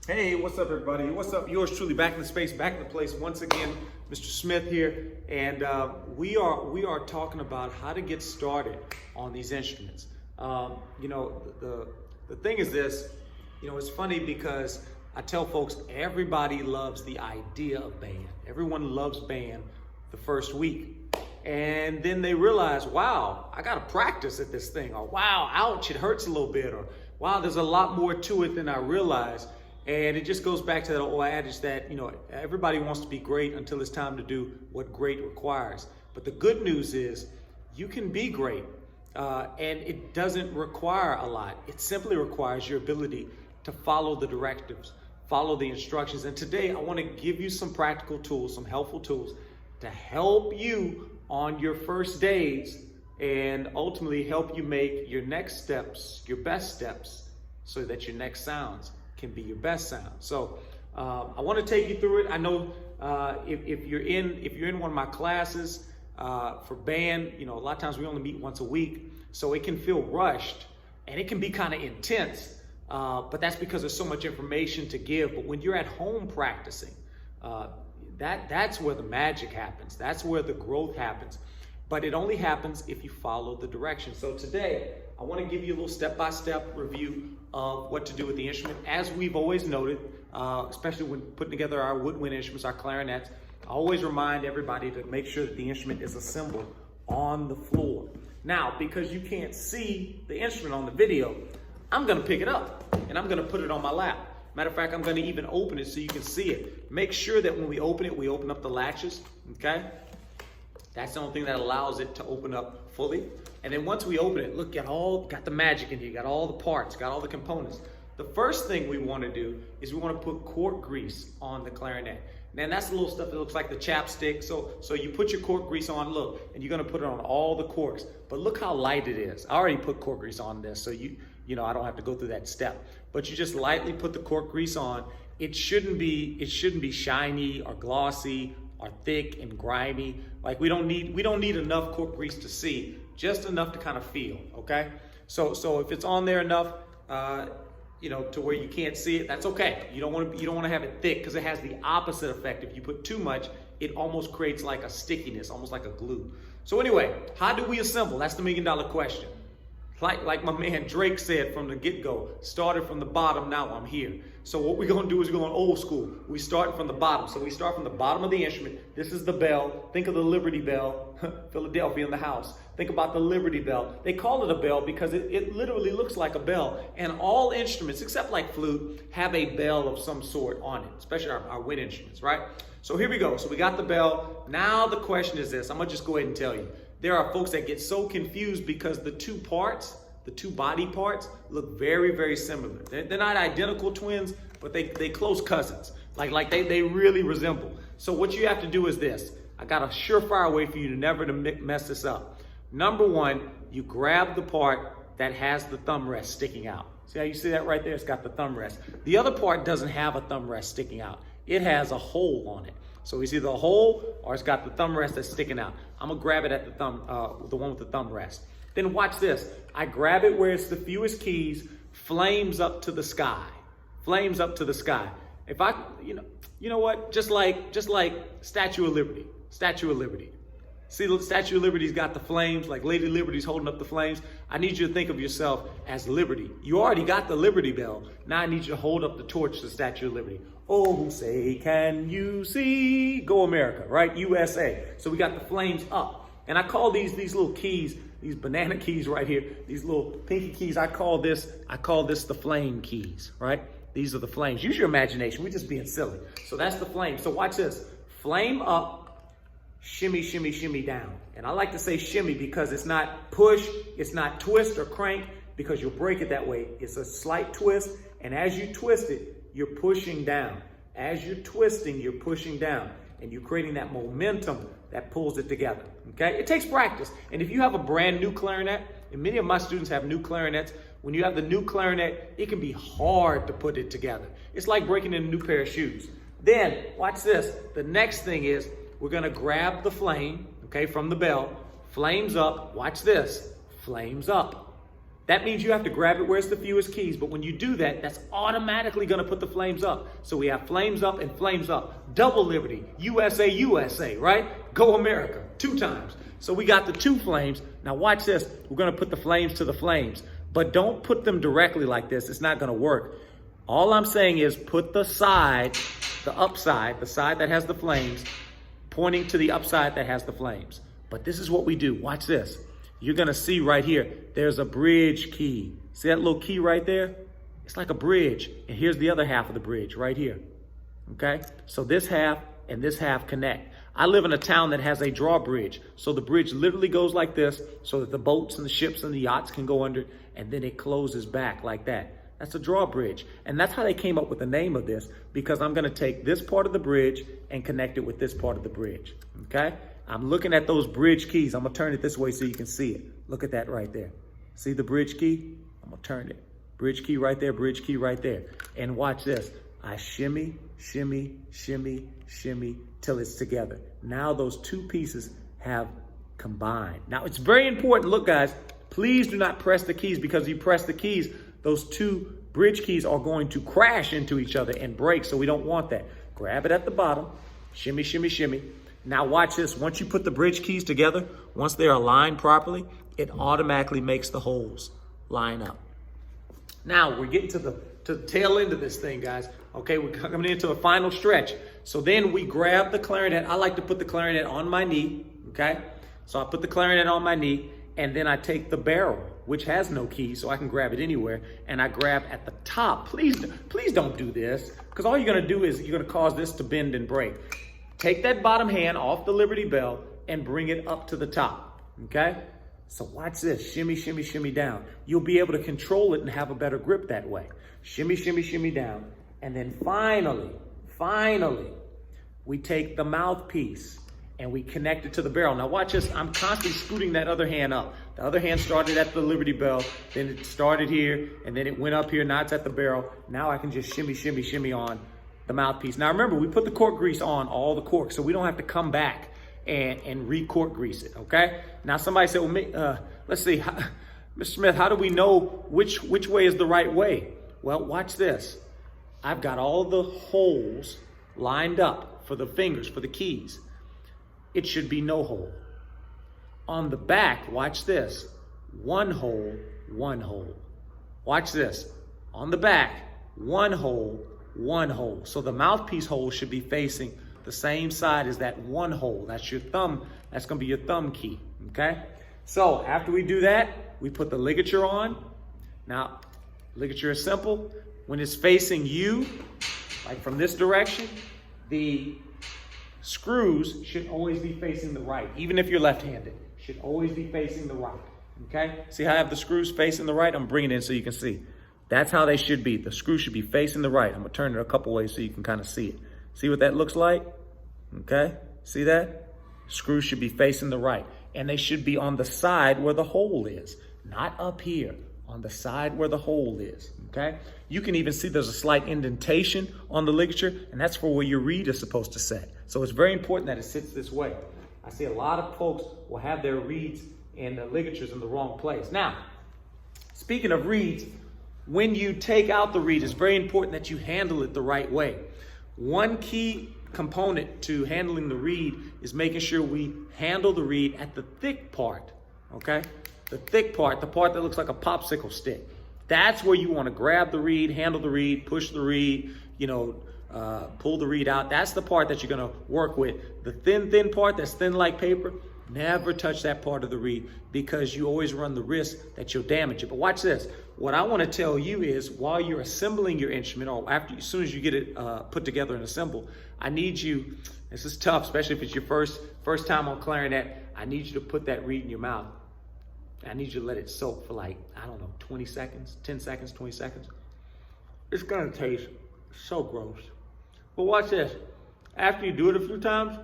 Hey, what's up, everybody? What's up? Yours truly, back in the space, back in the place once again. Mr. Smith here, and we are talking about how to get started on these instruments. The thing is this. It's funny because I tell folks everybody loves the idea of band. Everyone loves band the first week, and then they realize, wow, I got to practice at this thing, or wow, ouch, it hurts a little bit, or wow, there's a lot more to it than I realized. And it just goes back to that old adage that, everybody wants to be great until it's time to do what great requires. But the good news is you can be great, and it doesn't require a lot. It simply requires your ability to follow the directives, follow the instructions. And today I want to give you some practical tools, some helpful tools to help you on your first days and ultimately help you make your next steps, your best steps, so that your next sounds can be your best sound. So I want to take you through it. I know if you're in one of my classes for band, a lot of times we only meet once a week, so it can feel rushed and it can be kind of intense. But that's because there's so much information to give. But when you're at home practicing, that's where the magic happens. That's where the growth happens. But it only happens if you follow the directions. So today, I want to give you a little step-by-step review of what to do with the instrument. As we've always noted, especially when putting together our woodwind instruments, our clarinets, I always remind everybody to make sure that the instrument is assembled on the floor. Now, because you can't see the instrument on the video, I'm going to pick it up and I'm going to put it on my lap. Matter of fact, I'm going to even open it so you can see it. Make sure that when we open it, we open up the latches, okay? That's the only thing that allows it to open up fully. And then once we open it, look, got the magic in here, got all the parts, got all the components. The first thing we want to do is we want to put cork grease on the clarinet. And that's the little stuff that looks like the chapstick. So you put your cork grease on, look, and you're going to put it on all the corks. But look how light it is. I already put cork grease on this, so I don't have to go through that step. But you just lightly put the cork grease on. It shouldn't be shiny or glossy or thick and grimy. Like we don't need enough cork grease to see, just enough to kind of feel, okay? So if it's on there enough, to where you can't see it, that's okay. You don't want to have it thick because it has the opposite effect. If you put too much, it almost creates like a stickiness, almost like a glue. So anyway, how do we assemble? That's the $1 million question. Like my man Drake said from the get-go, started from the bottom, now I'm here. So what we're going to do is we're going old school. We start from the bottom. So we start from the bottom of the instrument. This is the bell. Think of the Liberty Bell, Philadelphia in the house. Think about the Liberty Bell. They call it a bell because it literally looks like a bell. And all instruments, except like flute, have a bell of some sort on it, especially our wind instruments, right? So here we go. So we got the bell. Now the question is this. I'm going to just go ahead and tell you. There are folks that get so confused because the two body parts look very, very similar. They're not identical twins, but they close cousins. Like they really resemble. So what you have to do is this. I got a surefire way for you to never mess this up. Number one, you grab the part that has the thumb rest sticking out. See how you see that right there? It's got the thumb rest. The other part doesn't have a thumb rest sticking out. It has a hole on it. So it's either a hole or it's got the thumb rest that's sticking out. I'm gonna grab it at the one with the thumb rest. Then watch this. I grab it where it's the fewest keys, flames up to the sky. Flames up to the sky. If I, you know what? Just like Statue of Liberty. Statue of Liberty. See, the Statue of Liberty's got the flames, like Lady Liberty's holding up the flames. I need you to think of yourself as Liberty. You already got the Liberty Bell. Now I need you to hold up the torch to the Statue of Liberty. Oh, say, can you see? Go America, right? USA. So we got the flames up. And I call these little keys, these banana keys right here, these little pinky keys, I call this the flame keys, right? These are the flames. Use your imagination. We're just being silly. So that's the flame. So watch this. Flame up, shimmy, shimmy, shimmy down. And I like to say shimmy because it's not push, it's not twist or crank, because you'll break it that way. It's a slight twist, and as you twist it, you're pushing down. As you're twisting, you're pushing down, and you're creating that momentum that pulls it together, okay? It takes practice. And if you have a brand new clarinet, and many of my students have new clarinets, when you have the new clarinet, it can be hard to put it together. It's like breaking in a new pair of shoes. Then, watch this. The next thing is we're gonna grab the flame, okay, from the bell, flames up, watch this, flames up. That means you have to grab it where it's the fewest keys. But when you do that, that's automatically going to put the flames up. So we have flames up and flames up. Double liberty. USA, USA, right? Go America. 2 times. So we got the 2 flames. Now watch this. We're going to put the flames to the flames. But don't put them directly like this. It's not going to work. All I'm saying is put the side, the upside, the side that has the flames, pointing to the upside that has the flames. But this is what we do. Watch this. You're going to see right here, there's a bridge key. See that little key right there? It's like a bridge. And here's the other half of the bridge right here. Okay? So this half and this half connect. I live in a town that has a drawbridge. So the bridge literally goes like this so that the boats and the ships and the yachts can go under it. And then it closes back like that. That's a drawbridge. And that's how they came up with the name of this, because I'm going to take this part of the bridge and connect it with this part of the bridge. Okay? I'm looking at those bridge keys. I'm going to turn it this way so you can see it. Look at that right there. See the bridge key? I'm going to turn it. Bridge key right there, bridge key right there. And watch this. I shimmy, shimmy, shimmy, shimmy till it's together. Now those 2 pieces have combined. Now it's very important. Look, guys, please do not press the keys, because if you press the keys, those 2 bridge keys are going to crash into each other and break. So we don't want that. Grab it at the bottom. Shimmy, shimmy, shimmy. Now watch this. Once you put the bridge keys together, once they're aligned properly, it automatically makes the holes line up. Now we're getting to the tail end of this thing, guys. Okay, we're coming into a final stretch. So then we grab the clarinet. I like to put the clarinet on my knee. Okay, so I put the clarinet on my knee, and then I take the barrel, which has no key, so I can grab it anywhere, and I grab at the top. Please don't do this, because all you're going to do is you're going to cause this to bend and break. Take that bottom hand off the Liberty Bell and bring it up to the top, okay? So watch this. Shimmy, shimmy, shimmy down. You'll be able to control it and have a better grip that way. Shimmy, shimmy, shimmy down. And then finally, we take the mouthpiece and we connect it to the barrel. Now watch this. I'm constantly scooting that other hand up. The other hand started at the Liberty Bell, then it started here, and then it went up here. Now it's at the barrel. Now I can just shimmy, shimmy, shimmy on the mouthpiece. Now remember, we put the cork grease on all the corks, so we don't have to come back and re-cork grease it, okay? Now somebody said, well, let's see, Mr. Smith, how do we know which way is the right way? Well, watch this. I've got all the holes lined up for the fingers, for the keys. It should be no hole. On the back, watch this. 1 hole, 1 hole. Watch this. On the back, 1 hole, 1 hole. So the mouthpiece hole should be facing the same side as that 1 hole. That's your thumb. That's going to be your thumb key. Okay? So after we do that, we put the ligature on. Now, ligature is simple. When it's facing you, like from this direction, the screws should always be facing the right. Even if you're left-handed, should always be facing the right. Okay? See how I have the screws facing the right? I'm bringing it in so you can see. That's how they should be. The screw should be facing the right. I'm going to turn it a couple ways so you can kind of see it. See what that looks like? Okay? See that? Screws should be facing the right. And they should be on the side where the hole is. Not up here. On the side where the hole is. Okay? You can even see there's a slight indentation on the ligature, and that's for where your reed is supposed to set. So it's very important that it sits this way. I see a lot of folks will have their reeds and the ligatures in the wrong place. Now, speaking of reeds, when you take out the reed, it's very important that you handle it the right way. One key component to handling the reed is making sure we handle the reed at the thick part, okay? The thick part, the part that looks like a popsicle stick. That's where you want to grab the reed, handle the reed, push the reed, pull the reed out. That's the part that you're going to work with. The thin part that's thin like paper, never touch that part of the reed, because you always run the risk that you'll damage it. But watch this. What I want to tell you is, while you're assembling your instrument, or as soon as you get it put together and assembled, I need you, this is tough, especially if it's your first time on clarinet, I need you to put that reed in your mouth. I need you to let it soak for 20 seconds, 10 seconds, 20 seconds. It's going to taste so gross. But watch this. After you do it a few times,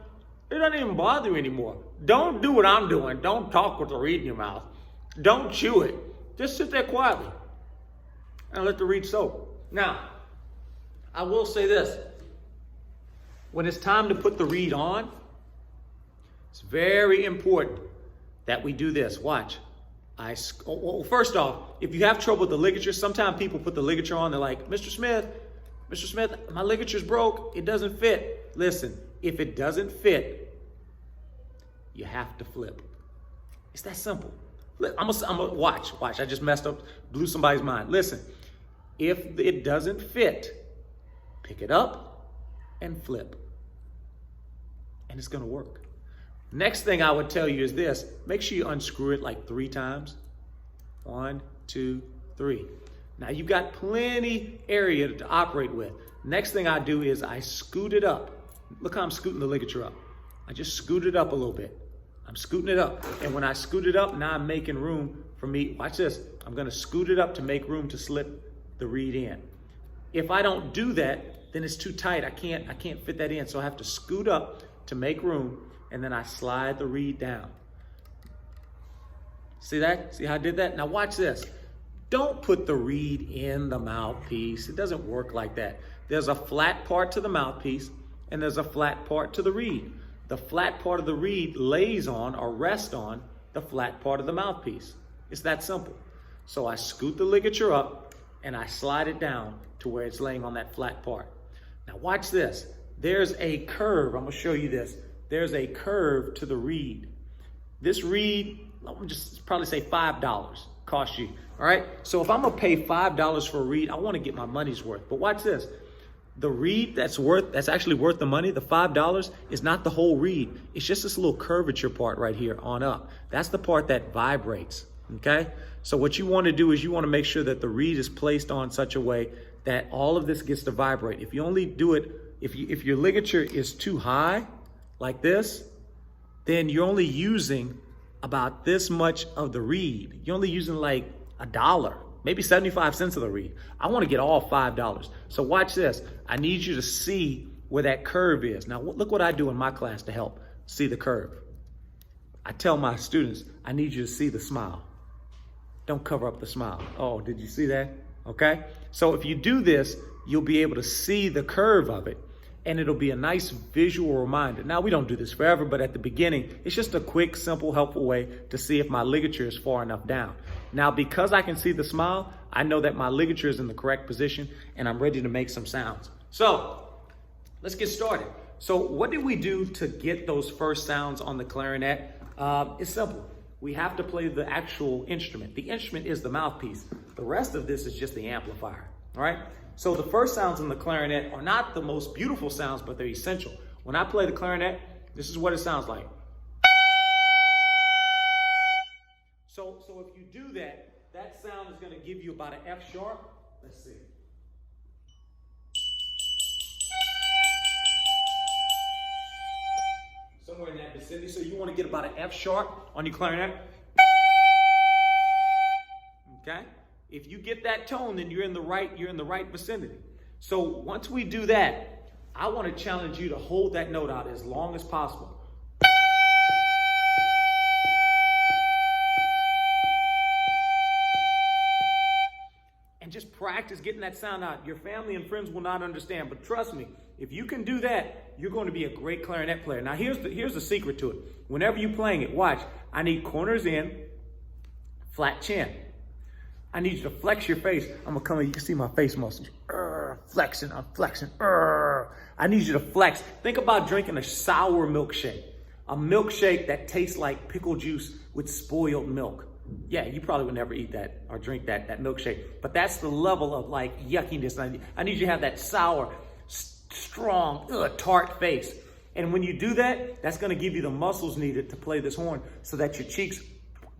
it doesn't even bother you anymore. Don't do what I'm doing. Don't talk with the reed in your mouth. Don't chew it. Just sit there quietly and let the reed soak. Now, I will say this. When it's time to put the reed on, it's very important that we do this. Watch. Well, first off, if you have trouble with the ligature, sometimes people put the ligature on, they're like, Mr. Smith, my ligature's broke, it doesn't fit. Listen, if it doesn't fit, you have to flip. It's that simple. I'm gonna watch, I just messed up, blew somebody's mind. Listen, if it doesn't fit, pick it up and flip. And it's gonna work. Next thing I would tell you is this, make sure you unscrew it like 3 times. 1, 2, 3. Now you've got plenty area to operate with. Next thing I do is I scoot it up. Look how I'm scooting the ligature up. I just scoot it up a little bit. I'm scooting it up. And when I scoot it up, now I'm making room for me. Watch this. I'm gonna scoot it up to make room to slip the reed in. If I don't do that, then it's too tight. I can't fit that in. So I have to scoot up to make room, and then I slide the reed down. See that? See how I did that? Now watch this. Don't put the reed in the mouthpiece. It doesn't work like that. There's a flat part to the mouthpiece, and there's a flat part to the reed. The flat part of the reed lays on or rests on the flat part of the mouthpiece. It's that simple. So I scoot the ligature up and I slide it down to where it's laying on that flat part. Now watch this. There's a curve. I'm gonna show you this. There's a curve to the reed. This reed, I'm gonna just probably say $5 cost you. All right. So if I'm gonna pay $5 for a reed, I want to get my money's worth. But watch this. The reed that's actually worth the money, the $5, is not the whole reed. It's just this little curvature part right here on up. That's the part that vibrates, okay? So what you want to do is you want to make sure that the reed is placed on such a way that all of this gets to vibrate. If you only do it, if your ligature is too high, like this, then you're only using about this much of the reed. You're only using like $1. Maybe 75 cents of the reed. I want to get all $5. So watch this. I need you to see where that curve is. Now look what I do in my class to help see the curve. I tell my students, I need you to see the smile. Don't cover up the smile. Oh, did you see that? Okay. So if you do this, you'll be able to see the curve of it, and it'll be a nice visual reminder. Now, we don't do this forever, but at the beginning, it's just a quick, simple, helpful way to see if my ligature is far enough down. Now, because I can see the smile, I know that my ligature is in the correct position, and I'm ready to make some sounds. So let's get started. So what did we do to get those first sounds on the clarinet? It's simple. We have to play the actual instrument. The instrument is the mouthpiece. The rest of this is just the amplifier, all right? So the first sounds in the clarinet are not the most beautiful sounds, but they're essential. When I play the clarinet, this is what it sounds like. So if you do that, that sound is going to give you about an F sharp. Let's see. Somewhere in that vicinity. So you want to get about an F sharp on your clarinet. Okay? If you get that tone, then you're in the right vicinity. So once we do that, I want to challenge you to hold that note out as long as possible. And just practice getting that sound out. Your family and friends will not understand, but trust me, if you can do that, you're going to be a great clarinet player. Now here's the secret to it. Whenever you're playing it, watch. I need corners in, flat chin. I need you to flex your face. I'm gonna come in, you can see my face muscles. Flexing, I'm flexing. I need you to flex. Think about drinking a sour milkshake. A milkshake that tastes like pickle juice with spoiled milk. Yeah, you probably would never eat that or drink that milkshake. But that's the level of like yuckiness. I need you to have that sour, strong, tart face. And when you do that, that's gonna give you the muscles needed to play this horn so that your cheeks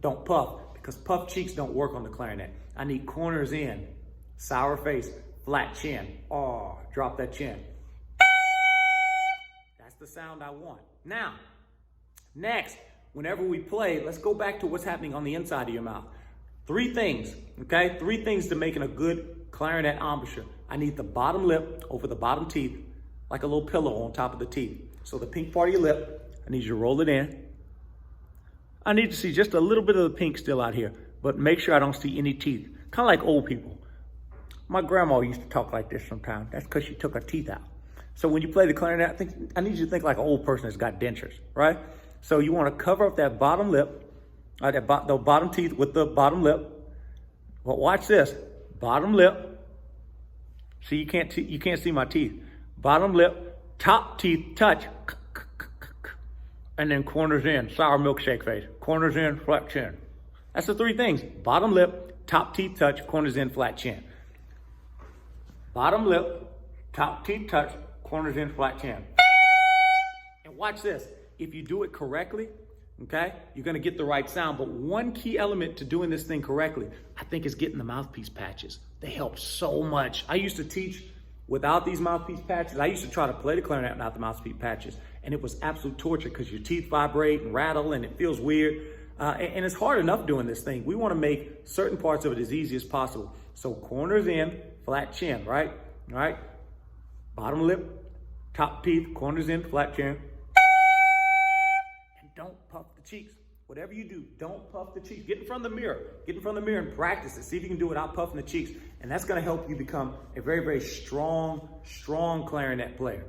don't puff, because puffed cheeks don't work on the clarinet. I need corners in, sour face, flat chin. Oh, drop that chin. That's the sound I want. Now, next, whenever we play, let's go back to what's happening on the inside of your mouth. 3 things, okay? 3 things to making a good clarinet embouchure. I need the bottom lip over the bottom teeth, like a little pillow on top of the teeth. So the pink part of your lip, I need you to roll it in. I need to see just a little bit of the pink still out here, but make sure I don't see any teeth. Kind of like old people. My grandma used to talk like this sometimes. That's because she took her teeth out. So when you play the clarinet, I need you to think like an old person that's got dentures, right? So you want to cover up that bottom lip All right, the bottom teeth with the bottom lip. Well, watch this. Bottom lip. See, you can't see my teeth. Bottom lip, top teeth touch, and then corners in, sour milkshake face. Corners in, flat chin. That's the three things. Bottom lip, top teeth touch, corners in, flat chin. Bottom lip, top teeth touch, corners in, flat chin. And watch this. If you do it correctly, okay, you're gonna get the right sound. But one key element to doing this thing correctly, I think, is getting the mouthpiece patches. They help so much. I used to teach without these mouthpiece patches. I used to try to play the clarinet without the mouthpiece patches, and it was absolute torture because your teeth vibrate and rattle and it feels weird. And it's hard enough doing this thing. We wanna make certain parts of it as easy as possible. So corners in, flat chin, right? All right? Bottom lip, top teeth, corners in, flat chin. Don't puff the cheeks. Whatever you do, don't puff the cheeks. Get in front of the mirror. Get in front of the mirror and practice it. See if you can do it without puffing the cheeks. And that's going to help you become a very, very strong clarinet player.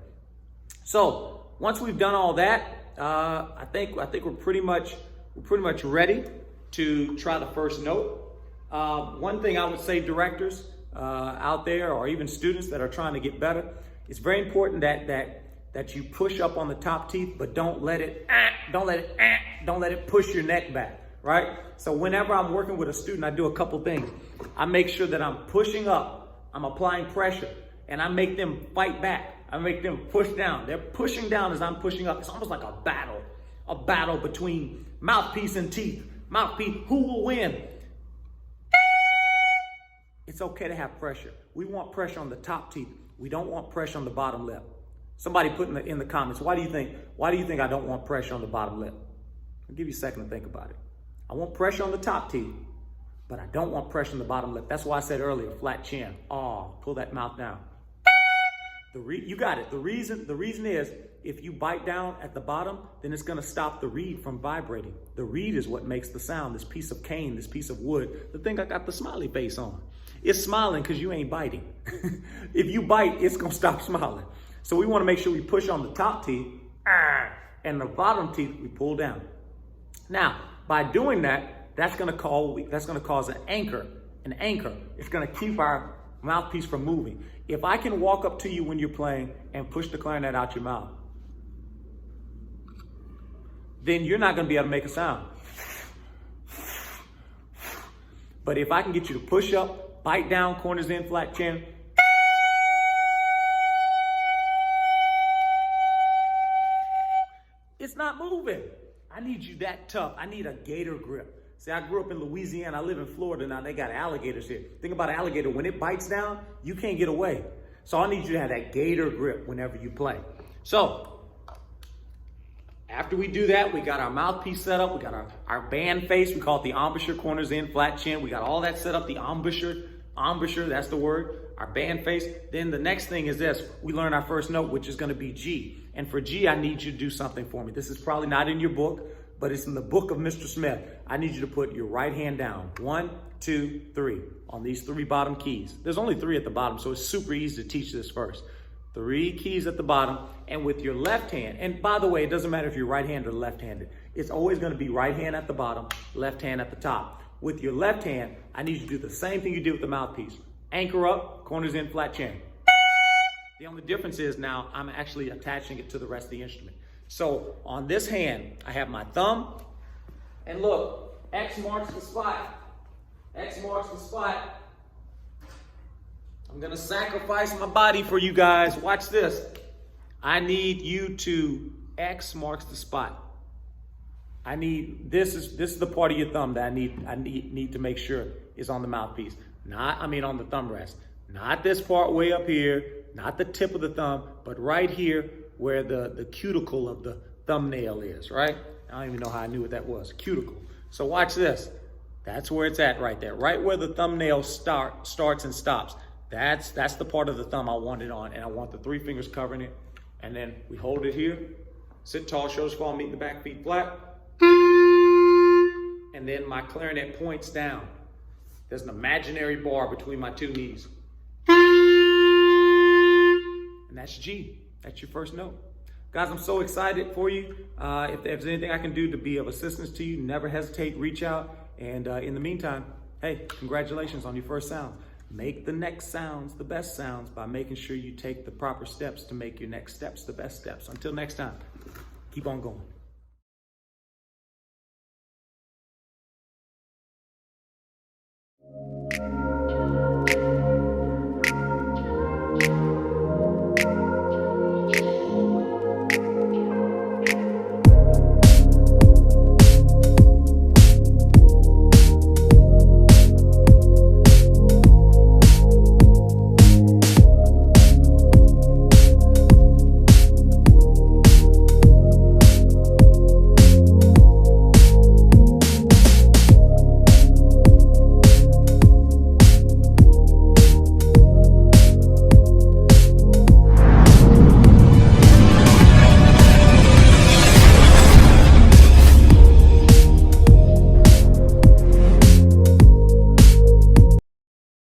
So once we've done all that, I think we're pretty much ready to try the first note. One thing I would say, directors out there, or even students that are trying to get better, it's very important that you push up on the top teeth, but don't let it push your neck back, right? So whenever I'm working with a student, I do a couple things. I make sure that I'm pushing up, I'm applying pressure, and I make them fight back. I make them push down. They're pushing down as I'm pushing up. It's almost like a battle between mouthpiece and teeth. Mouthpiece, who will win? It's okay to have pressure. We want pressure on the top teeth. We don't want pressure on the bottom lip. Somebody put in the comments, why do you think I don't want pressure on the bottom lip? I'll give you a second to think about it. I want pressure on the top teeth, but I don't want pressure on the bottom lip. That's why I said earlier, flat chin. Oh, pull that mouth down. You got it. The reason is, if you bite down at the bottom, then it's gonna stop the reed from vibrating. The reed is what makes the sound, this piece of cane, this piece of wood, the thing I got the smiley face on. It's smiling because you ain't biting. If you bite, it's gonna stop smiling. So we want to make sure we push on the top teeth, and the bottom teeth we pull down. Now, by doing that, that's going to cause an anchor. An anchor. It's going to keep our mouthpiece from moving. If I can walk up to you when you're playing and push the clarinet out your mouth, then you're not going to be able to make a sound. But if I can get you to push up, bite down, corners in, flat chin, it's not moving. I need you that tough. I need a gator grip. See, I grew up in Louisiana. I live in Florida now. They got alligators here. Think about an alligator. When it bites down, you can't get away. So I need you to have that gator grip whenever you play. So after we do that, we got our mouthpiece set up. We got our band face. We call it the embouchure, corners in, flat chin. We got all that set up, the embouchure, that's the word, our band face. Then the next thing is this. We learn our first note, which is going to be G. And for G, I need you to do something for me. This is probably not in your book, but it's in the book of Mr. Smith. I need you to put your right hand down. 1, 2, 3 on these 3 bottom keys. There's only 3 at the bottom, so it's super easy to teach this first. 3 keys at the bottom, and with your left hand, and by the way, it doesn't matter if you're right-handed or left-handed. It's always going to be right hand at the bottom, left hand at the top. With your left hand, I need you to do the same thing you did with the mouthpiece. Anchor up, corners in, flat chin. The only difference is now I'm actually attaching it to the rest of the instrument. So on this hand, I have my thumb, and look, X marks the spot. X marks the spot. I'm gonna sacrifice my body for you guys. Watch this. I need you to X marks the spot. This is the part of your thumb that I need to make sure is on the mouthpiece. On the thumb rest. Not this part way up here, not the tip of the thumb, but right here where the cuticle of the thumbnail is, right? I don't even know how I knew what that was, cuticle. So watch this. That's where it's at right there, right where the thumbnail starts and stops. That's the part of the thumb I want it on, and I want the 3 fingers covering it. And then we hold it here, sit tall, shoulders fall, meet the back, feet flat. And then my clarinet points down. There's an imaginary bar between my 2 knees. And that's G. That's your first note. Guys, I'm so excited for you. If there's anything I can do to be of assistance to you, never hesitate, reach out. And in the meantime, hey, congratulations on your first sound. Make the next sounds the best sounds by making sure you take the proper steps to make your next steps the best steps. Until next time, keep on going.